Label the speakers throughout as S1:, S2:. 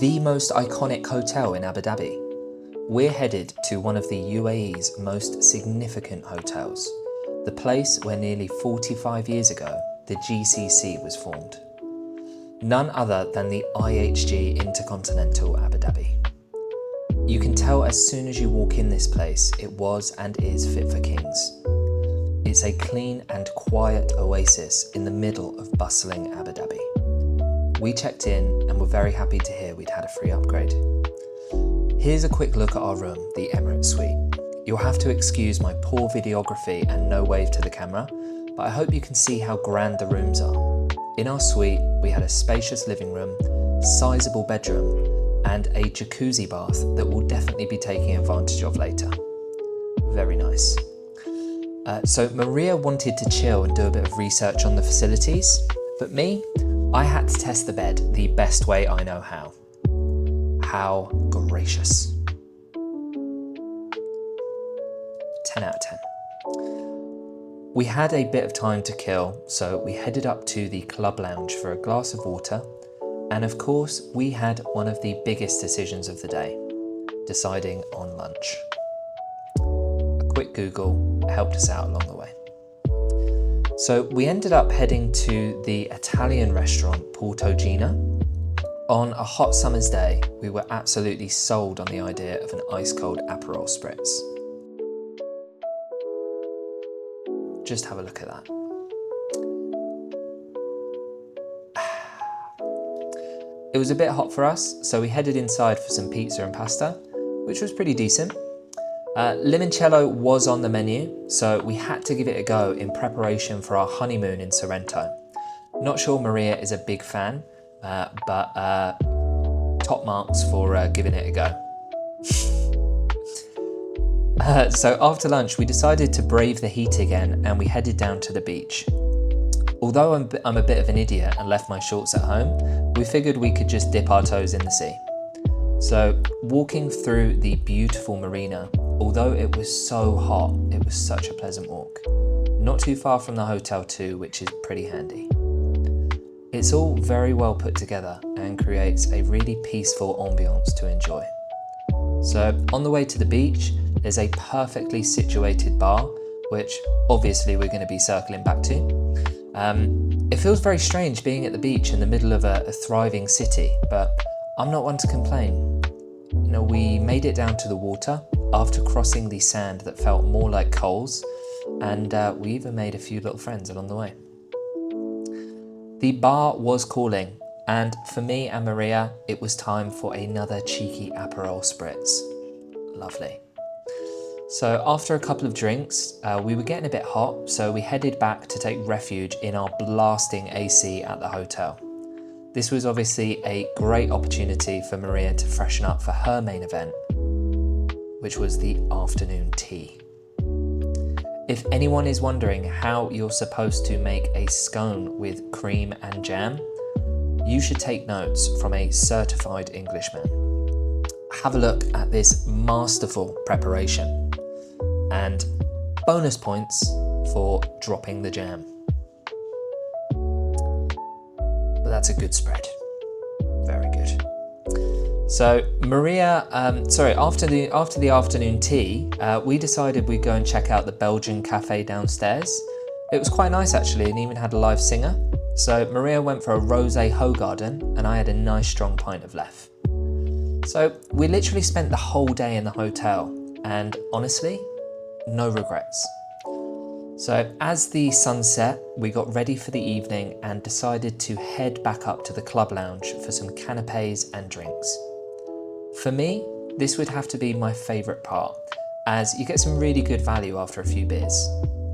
S1: the most iconic hotel in Abu Dhabi. We're headed to one of the UAE's most significant hotels, the place where nearly 45 years ago the GCC was formed. None other than the IHG Intercontinental Abu Dhabi. You can tell as soon as you walk in this place, it was and is fit for kings. It's a clean and quiet oasis in the middle of bustling Abu Dhabi. We checked in and were very happy to hear we'd had a free upgrade. Here's a quick look at our room, the Emirates Suite. You'll have to excuse my poor videography and no wave to the camera, but I hope you can see how grand the rooms are. In our suite, we had a spacious living room, sizable bedroom, and a jacuzzi bath that we'll definitely be taking advantage of later. Very nice. So Maria wanted to chill and do a bit of research on the facilities, but me, I had to test the bed the best way I know how. How gracious. 10 out of 10. We had a bit of time to kill, so we headed up to the club lounge for a glass of water, and of course we had one of the biggest decisions of the day, deciding on lunch. A quick Google helped us out along the way. So we ended up heading to the Italian restaurant Porto Gina. On a hot summer's day, we were absolutely sold on the idea of an ice-cold Aperol Spritz. Just have a look at that. It was a bit hot for us, so we headed inside for some pizza and pasta, which was pretty decent. Limoncello was on the menu, so we had to give it a go in preparation for our honeymoon in Sorrento. Not sure Maria is a big fan, but top marks for giving it a go. So after lunch, we decided to brave the heat again and we headed down to the beach. Although I'm a bit of an idiot and left my shorts at home, we figured we could just dip our toes in the sea. So walking through the beautiful marina, although it was so hot, it was such a pleasant walk. Not too far from the hotel too, which is pretty handy. It's all very well put together and creates a really peaceful ambiance to enjoy. So on the way to the beach, there's a perfectly situated bar, which obviously we're going to be circling back to. It feels very strange being at the beach in the middle of a thriving city, but I'm not one to complain. You know, we made it down to the water after crossing the sand that felt more like coals, and we even made a few little friends along the way. The bar was calling, and for me and Maria, it was time for another cheeky Aperol Spritz. Lovely. So after a couple of drinks, we were getting a bit hot, so we headed back to take refuge in our blasting AC at the hotel. This was obviously a great opportunity for Maria to freshen up for her main event, which was the afternoon tea. If anyone is wondering how you're supposed to make a scone with cream and jam, you should take notes from a certified Englishman. Have a look at this masterful preparation. And bonus points for dropping the jam. But that's a good spread. Very good. So Maria, after the afternoon tea, we decided we'd go and check out the Belgian Cafe downstairs. It was quite nice actually, and even had a live singer. So Maria went for a rosé Hoegaarden, and I had a nice strong pint of Lef. So we literally spent the whole day in the hotel, and honestly, no regrets. So as the sun set, we got ready for the evening and decided to head back up to the club lounge for some canapés and drinks. For me, this would have to be my favourite part, as you get some really good value after a few beers.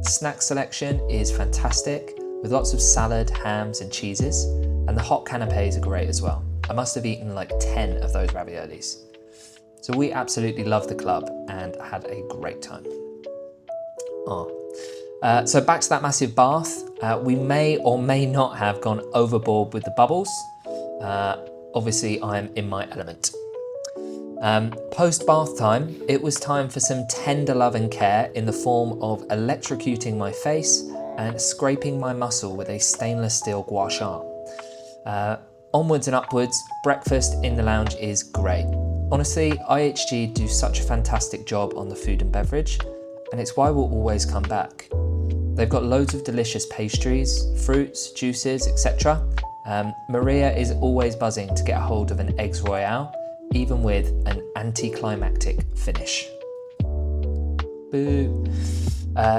S1: Snack selection is fantastic, with lots of salad, hams and cheeses, and the hot canapés are great as well. I must have eaten like 10 of those raviolis. So we absolutely loved the club and had a great time. So back to that massive bath. We may or may not have gone overboard with the bubbles. Obviously, I am in my element. Post bath time, it was time for some tender love and care in the form of electrocuting my face and scraping my muscle with a stainless steel gua sha. onwards and upwards, breakfast in the lounge is great. Honestly, IHG do such a fantastic job on the food and beverage, and it's why we'll always come back. They've got loads of delicious pastries, fruits, juices, etc. Maria is always buzzing to get a hold of an eggs royale, even with an anticlimactic finish. Boo.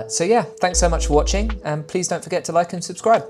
S1: So yeah, thanks so much for watching, and please don't forget to like and subscribe.